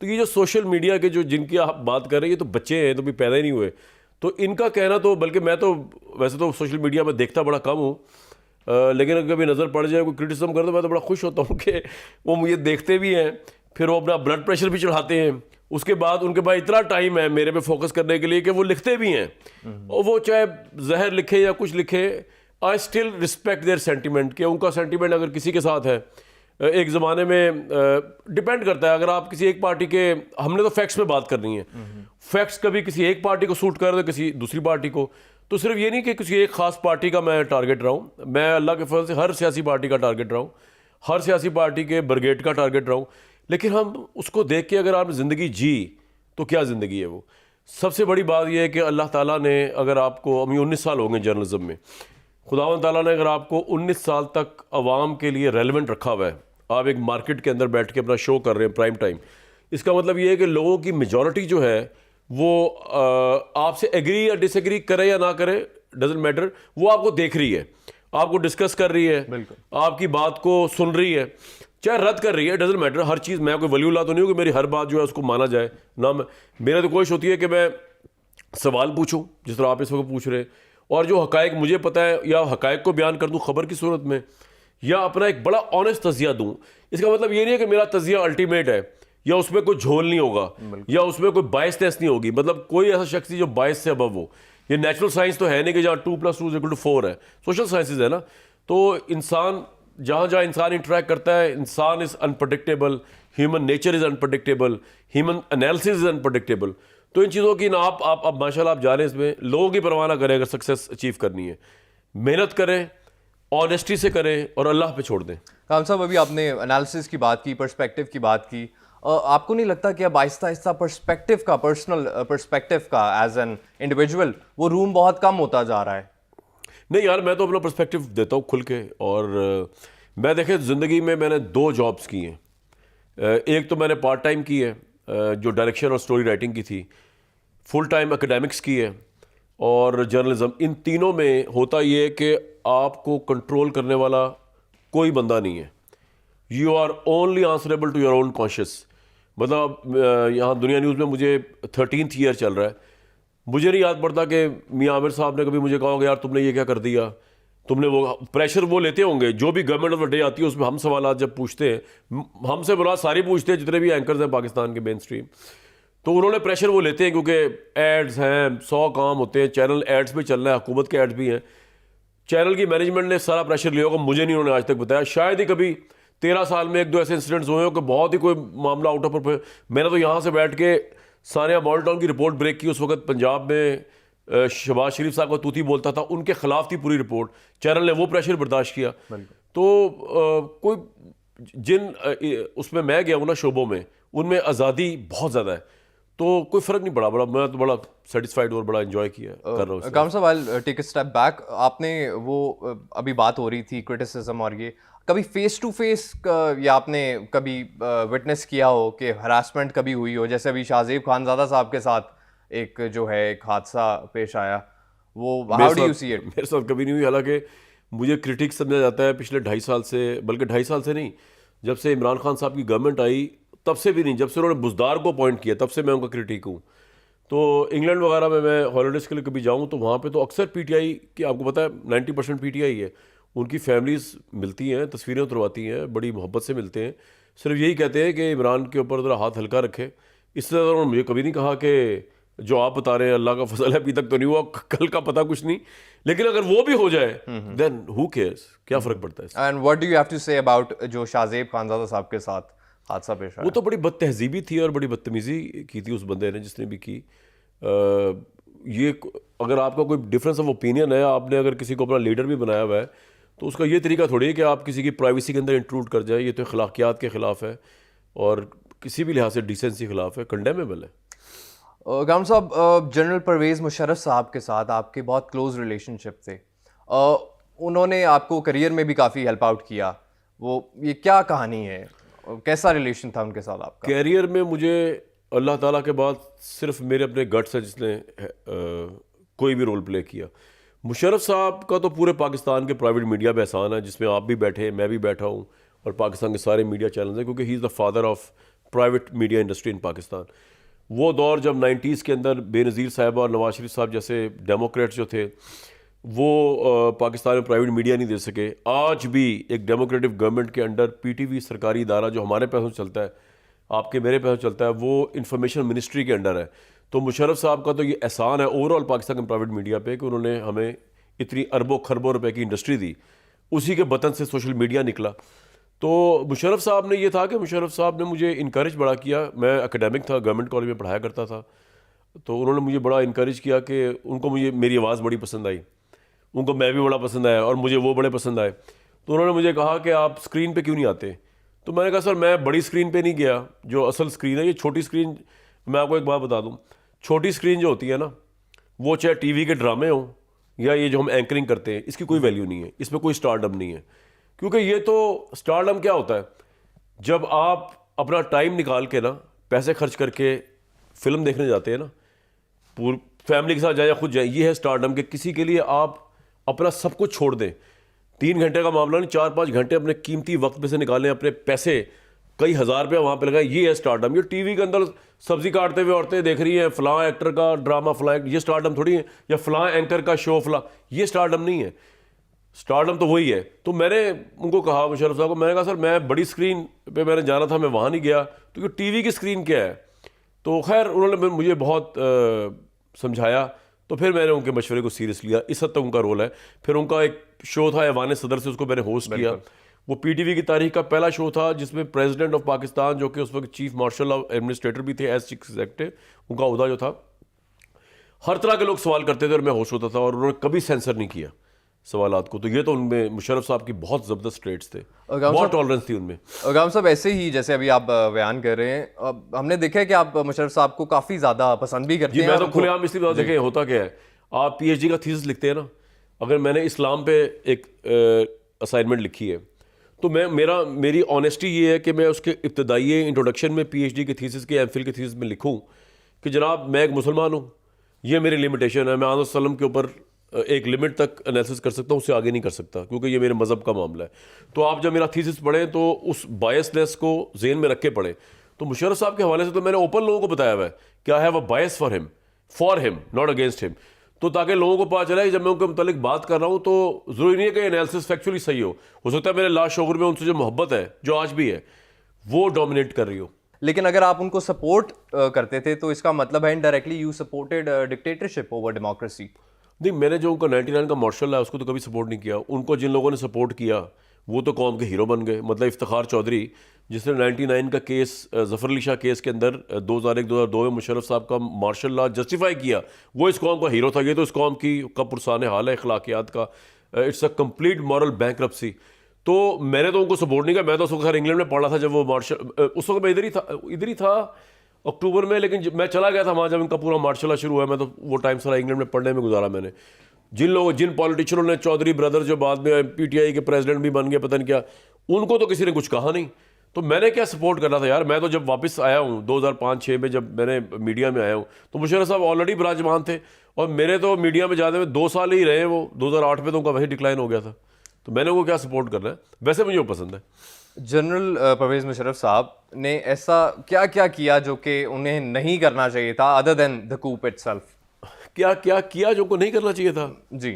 तो ये जो सोशल मीडिया के जो जिनकी आप बात कर रहे हैं, ये तो बच्चे हैं, तो भी पैदा ही नहीं हुए, तो इनका कहना तो, बल्कि मैं तो वैसे तो सोशल मीडिया में देखता बड़ा कम हूँ, लेकिन अगर कभी नज़र पड़ जाए, कोई क्रिटिसिज्म कर, तो मैं तो बड़ा खुश होता हूँ कि वो मुझे देखते भी हैं, फिर वो अपना ब्लड प्रेशर भी चढ़ाते हैं, उसके बाद उनके पास इतना टाइम है मेरे पे फोकस करने के लिए कि वो लिखते भी हैं, और वो चाहे जहर लिखे या कुछ लिखे, I still respect there sentiment, कि उनका सेंटिमेंट अगर किसी के साथ है, एक ज़माने में डिपेंड करता है, अगर आप किसी एक पार्टी के, हमने तो फैक्ट्स पे बात करनी है, फैक्ट्स कभी किसी एक पार्टी को सूट कर दे, किसी दूसरी पार्टी को, तो सिर्फ ये नहीं कि किसी एक ख़ास पार्टी का मैं टारगेट रहा हूँ, मैं अल्लाह के फजल से हर सियासी पार्टी का टारगेट रहा हूँ, हर सियासी पार्टी के ब्रिगेड का टारगेट रहा हूँ, लेकिन हम उसको देख के अगर आपने ज़िंदगी जी तो क्या ज़िंदगी है वो। सबसे बड़ी बात यह है कि अल्लाह ताला ने अगर आपको, अभी 19 साल हो गए जर्नलिज्म में, खुदावंद ताला ने अगर आपको 19 साल तक आवाम के लिए रेलेवेंट रखा हुआ है, आप एक मार्केट के अंदर बैठ के अपना शो कर रहे हैं प्राइम टाइम, इसका मतलब ये है कि लोगों की मेजॉरिटी जो है वो आपसे एग्री या डिसएग्री करे या ना करे, डजेंट मैटर, वो आपको देख रही है, आपको डिस्कस कर रही है, आपकी बात को सुन रही है, चाहे रद्द कर रही है, डजेंट मैटर। हर चीज़, मैं कोई वलीउल्लाह तो नहीं हूँ कि मेरी हर बात जो है उसको माना जाए ना, मेरा तो कोशिश होती है कि मैं सवाल पूछूं जिस तरह आप इस वक्त पूछ रहे हैं, और जो हकायक मुझे पता है या हकायक को बयान कर दूं खबर की सूरत में, या अपना एक बड़ा ऑनेस्ट तजिया दूं। इसका मतलब ये नहीं है कि मेरा तजिया अल्टीमेट है या उसमें कोई झोल नहीं होगा या उसमें कोई बायसनेस नहीं होगी, मतलब कोई ऐसा शख्स नहीं जो बायस से अबव हो। ये नेचुरल साइंस तो है नहीं कि जहाँ 2+2=4 है, सोशल साइंसेज है ना। तो इंसान जहाँ जहाँ इंसान इंटरेक्ट करता है, इंसान is unpredictable, human nature is unpredictable, human analysis is unpredictable. तो इन चीज़ों की ना आप माशाल्लाह आप जा रहे हैं, इसमें लोगों की परवाह ना करें। अगर सक्सेस अचीव करनी है, मेहनत करें, ऑनेस्टी से करें और अल्लाह पे छोड़ दें। खान साहब, अभी आपने एनालिसिस की बात की, पर्सपेक्टिव की बात की, आपको नहीं लगता कि अब आहिस्ता आहिस्ता पर्सपेक्टिव का, पर्सनल पर्सपेक्टिव का एज एन इंडिविजुअल वो रूम बहुत कम होता जा रहा है? नहीं यार, मैं तो अपना पर्सपेक्टिव देता हूँ खुल के। और मैं देखें, ज़िंदगी में मैंने 2 जॉब्स की हैं। एक तो मैंने पार्ट टाइम की है जो डायरेक्शन और स्टोरी राइटिंग की थी, फुल टाइम एकेडमिक्स की है और जर्नलिज्म। इन तीनों में होता ये है कि आपको कंट्रोल करने वाला कोई बंदा नहीं है। You are only answerable to your own conscious. मतलब यहाँ दुनिया न्यूज़ में मुझे 13th ईयर चल रहा है, मुझे नहीं याद पड़ता कि मियां आमिर साहब ने कभी मुझे कहा होगा यार तुमने ये क्या कर दिया, तुमने वो प्रेशर वो लेते होंगे। जो भी गवर्नमेंट ऑफ द डे आती है उसमें हम सवाल जब पूछते हैं, हमसे बुरा सारी पूछते हैं जितने भी एंकर्स हैं पाकिस्तान के मेन स्ट्रीम, तो उन्होंने प्रेशर वो लेते हैं क्योंकि एड्स हैं, 100 काम होते हैं, चैनल एड्स भी चल रहा है, हुकूमत के एड्स भी हैं। चैनल की मैनेजमेंट ने सारा प्रेशर लिया होगा, मुझे नहीं उन्होंने आज तक बताया। शायद ही कभी 13 साल में 1-2 ऐसे इंसिडेंट्स हुए हो कि बहुत ही कोई मामला आउट ऑफ। मैंने तो यहाँ से बैठ के सानिया मॉडल टाउन की रिपोर्ट ब्रेक की, उस वक्त पंजाब में शहबाज शरीफ साहब को तूती बोलता था, उनके खिलाफ थी पूरी रिपोर्ट, चैनल ने वो प्रेशर बर्दाश्त किया। तो कोई जिन उसमें मैं गया हूँ ना शोबों में, उनमें आज़ादी बहुत ज़्यादा है, तो कोई फ़र्क नहीं पड़ा। मैं तो बड़ा सेटिस्फाइड और बड़ा एंजॉय किया कर रहा हूँ। काम साहब, I take a step back. आपने वो अभी बात हो रही थी क्रिटिसिज्म, और ये कभी फेस टू फेस या आपने कभी विटनेस किया हो कि हरासमेंट कभी हुई हो? जैसे अभी शाहजेब खानज़ादा साहब के साथ एक जो है एक हादसा पेश आया, वो how do you see it? मेरे साथ कभी नहीं हुई, हालांकि मुझे क्रिटिक समझा जाता है पिछले 2.5 साल से, बल्कि 2.5 साल से नहीं, जब से इमरान खान साहब की गवर्नमेंट आई तब से भी नहीं, जब से उन्होंने बुज़दार को अपॉइंट किया तब से मैं उनका क्रिटिक हूँ। तो इंग्लैंड वगैरह में मैं हॉलीडेज़ के लिए कभी जाऊँ तो वहाँ पे तो अक्सर पीटीआई की, आपको पता है 90% पीटीआई है, उनकी फैमिलीज़ मिलती हैं, तस्वीरें उतरवाती हैं, बड़ी मोहब्बत से मिलते हैं, सिर्फ यही कहते हैं कि इमरान के ऊपर ज़रा हाथ हल्का रखे। इससे ज़्यादा उन्होंने मुझे कभी नहीं कहा कि जो आप बता रहे हैं अल्लाह का फजल है, अभी तक तो नहीं हुआ, कल का पता कुछ नहीं, लेकिन अगर वो भी हो जाए देन हु केयर्स, क्या फ़र्क पड़ता है। And what do you have to say about जो शाहजेब खानज़ादा साहब के साथ हादसा पेश आया? वो तो बड़ी बदतहजीबी थी और बड़ी बदतमीज़ी की थी उस बंदे ने जिसने भी की। ये अगर आपका कोई डिफरेंस ऑफ ओपिनियन है, आपने अगर किसी को अपना लीडर भी बनाया हुआ है, तो उसका ये तरीका थोड़ी है कि आप किसी की प्राइवेसी के अंदर इंट्रूड कर जाए। ये तो अखलाकियात के ख़िलाफ़ है और किसी भी लिहाज से डिसेंसी के ख़िलाफ़ है, कंडेमेबल है। गाम साहब, जनरल परवेज़ मुशर्रफ साहब के साथ आपके बहुत क्लोज रिलेशनशिप थे, उन्होंने आपको करियर में भी काफ़ी हेल्प आउट किया, वो ये क्या कहानी है, कैसा रिलेशन था उनके साथ आपका? कैरियर में मुझे अल्लाह ताला के बाद सिर्फ मेरे अपने गट्स है जिसने कोई भी रोल प्ले किया। मुशर्रफ साहब का तो पूरे पाकिस्तान के प्राइवेट मीडिया में एहसान है, जिसमें आप भी बैठे, मैं भी बैठा हूँ और पाकिस्तान के सारे मीडिया चैनल्स हैं, क्योंकि he is the father of private media industry in Pakistan. वो दौर जब 90s के अंदर बेनज़ीर साहब और नवाज शरीफ साहब जैसे डेमोक्रेट्स जो थे वो पाकिस्तान में प्राइवेट मीडिया नहीं दे सके। आज भी एक डेमोक्रेटिक गवर्नमेंट के अंडर पीटीवी सरकारी इदारा जो हमारे पैसों से चलता है, आपके मेरे पैसों से चलता है, वो इंफॉर्मेशन मिनिस्ट्री के अंडर है। तो मुशर्रफ साहब का तो ये एहसान है ओवरऑल पाकिस्तान के प्राइवेट मीडिया पे कि उन्होंने हमें इतनी अरबों खरबों रुपए की इंडस्ट्री दी, उसी के बतन से सोशल मीडिया निकला। तो मुशर्रफ साहब ने ये था कि मुशर्रफ साहब ने मुझे इनकरेज बड़ा किया। मैं एकेडमिक था, गवर्नमेंट कॉलेज में पढ़ाया करता था, तो उन्होंने मुझे बड़ा इनकरेज किया कि उनको मुझे मेरी आवाज़ बड़ी पसंद आई, उनको मैं भी बड़ा पसंद आया और मुझे वो बड़े पसंद आए। तो उन्होंने मुझे कहा कि आप स्क्रीन पे क्यों नहीं आते। तो मैंने कहा सर मैं बड़ी स्क्रीन पे नहीं गया, जो असल स्क्रीन है ये छोटी स्क्रीन। मैं आपको एक बात बता दूं, छोटी स्क्रीन जो होती है ना, वो चाहे टीवी के ड्रामे हो या ये जो हम एंकरिंग करते हैं, इसकी कोई वैल्यू नहीं है, इसमें कोई स्टारडम नहीं है। क्योंकि ये तो स्टारडम क्या होता है, जब आप अपना टाइम निकाल के ना पैसे खर्च करके फिल्म देखने जाते हैं ना, पूरी फैमिली के साथ जाए या खुद जाए, ये है स्टारडम के किसी के लिए आप अपना सब कुछ छोड़ दें। 3 घंटे का मामला नहीं, 4-5 घंटे अपने कीमती वक्त में से निकालें, अपने पैसे कई हज़ार रुपया वहाँ पे लगाएं, ये है स्टारडम। ये टीवी के अंदर सब्जी काटते हुए औरतें देख रही हैं फलां एक्टर का ड्रामा, फलां, ये स्टारडम थोड़ी है, या फलां एंकर का शो फलां, ये स्टारडम नहीं है। स्टारडम तो वही है। तो मैंने उनको कहा, मुशर्रफ साहब को, मैंने कहा सर मैं बड़ी स्क्रीन पे मैंने जाना था, मैं वहाँ नहीं गया, तो टीवी की स्क्रीन क्या है। तो खैर उन्होंने मुझे बहुत समझाया, तो फिर मैंने उनके मशवरे को सीरियस लिया। इस हद तक उनका रोल है। फिर उनका एक शो था ऐवान सदर से, उसको मैंने होस्ट किया। वो पीटीवी की तारीख का पहला शो था जिसमें प्रेसिडेंट ऑफ पाकिस्तान, जो कि उस वक्त चीफ मार्शल ऑफ एडमिनिस्ट्रेटर भी थे एज चीफ एग्जीक्यूटिव, उनका उहदा जो था, हर तरह के लोग सवाल करते थे और मैं होस्ट होता था, और उन्होंने कभी सेंसर नहीं किया सवालात को। तो ये तो उनमें मुशर्रफ साहब की बहुत ज़बरदस्त ट्रेड्स थे, बहुत टॉलरेंस थी उनमें। गाम साहब ऐसे ही जैसे अभी आप बयान कर रहे हैं, अब हमने देखा है कि आप मुशर्रफ साहब को काफ़ी ज़्यादा पसंद भी करते जी, हैं। मैं तो खुलेआम इसलिए बता देखें होता क्या है, आप पीएचडी का थीसिस लिखते हैं ना, अगर मैंने इस्लाम पे एक असाइनमेंट लिखी है, तो मेरी ऑनेस्टी ये है कि मैं उसके इब्तदाई इंट्रोडक्शन में पीएचडी के थीसिस के एमफिल के थीसिस में लिखूं कि जनाब मैं एक मुसलमान हूँ, ये मेरी लिमिटेशन है, मैं आज़म सल्लम के ऊपर एक लिमिट तक एनालिसिस कर सकता हूँ, उससे आगे नहीं कर सकता, क्योंकि ये मेरे मज़हब का मामला है। तो आप जब मेरा थीसिस पढ़ें तो उस बायसनेस को जेहन में रख के पढ़ें। तो मुशर्रफ साहब के हवाले से तो मैंने ओपन लोगों को बताया हुआ है कि I have a bias for him not against him, तो ताकि लोगों को पता चला कि जब मैं उनके मुतालिक बात कर रहा हूँ तो ज़रूरी नहीं है कि एनालिसिस फैक्चुअली सही हो सकता है मेरे लास्ट शोगर में उनसे जो मोहब्बत है, जो आज भी है, वो डोमिनेट कर रही हो। लेकिन अगर आप उनको सपोर्ट करते थे तो इसका मतलब है indirectly you supported dictatorship over democracy. नहीं, मैंने जो उनका 99 का मार्शल है उसको तो कभी सपोर्ट नहीं किया। उनको जिन लोगों ने सपोर्ट किया वो तो कौम के हीरो बन गए। मतलब इफ्तिखार चौधरी, जिसने 99 का केस, जफर अली शाह केस के अंदर 2001-2002 में मुशर्रफ साहब का मार्शल लॉ जस्टिफाई किया, वो इस कौम का हीरो था। ये तो इस कौम की का पुरसान हाल है अखलाकियात का, it's a complete moral bankruptcy. तो मैंने तो उनको सपोर्ट नहीं किया। मैं तो उस वक्त इंग्लैंड में पढ़ा था जब वो मार्शल, उस वक्त मैं इधर ही था अक्टूबर में, लेकिन मैं चला गया था वहाँ जब इनका पूरा मार्शल लॉ शुरू हुआ। मैं तो वो टाइम सारा इंग्लैंड में पढ़ने में गुजारा मैंने। जिन पॉलिटिशियनों ने, चौधरी ब्रदर जो बाद में पीटीआई के प्रेसिडेंट भी बन गए, पता नहीं क्या, उनको तो किसी ने कुछ कहा नहीं। तो मैंने क्या सपोर्ट करना था यार। मैं तो जब वापस आया हूँ 2005-06 में, जब मैंने मीडिया में आया हूँ, तो मुशर्रफ साहब ऑलरेडी विराजमान थे और मेरे तो मीडिया में जाते हुए 2 साल ही रहे। वो 2008 में तो उनका वही डिक्लाइन हो गया था, तो मैंने वो क्या सपोर्ट करना है। वैसे मुझे वो पसंद है। जनरल परवेज़ मुशर्रफ साहब ने ऐसा क्या क्या किया जो कि उन्हें नहीं करना चाहिए था, other than the coup itself? क्या क्या किया जो उनको नहीं करना चाहिए था? जी